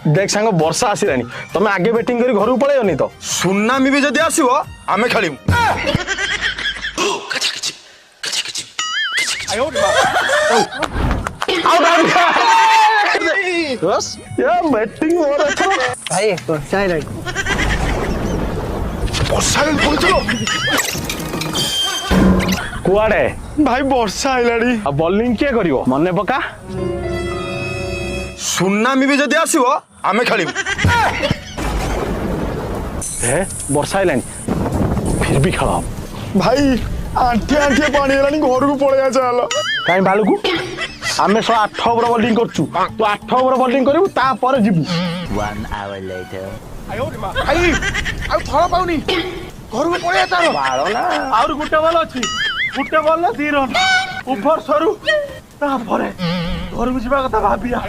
देख सांग वर्षा आसिलानी तमे आगे बैटिंग करी घर को पळेयोनी तो सुनामी भी जदि आसीबो आमे खेलिमु बस या बैटिंग और अच्छा भाई वर्षा है वर्षा कोन चलो कुआडे भाई वर्षा आइलाडी आ बॉलिंग के करिवो मने पका सुनामी भी जदि आसीबो आमे खेलिमु हे वर्षा आइलानी फिर भी खेला भाई आंठे आंठे पानी हेलानी घर को पळेया चाल काई बालू को आमे 8 ओवर बॉलिंग करछु तू 8 ओवर बॉलिंग करिवु ता पर जिबु 1 hour later. भाई आ थरा पाउनी घर को पळेया चाल बाळो ना और गुटे बॉल अछि गुटे बॉल 2 रन ऊपर सरू ता परे घर को जिबा कथा भाबिया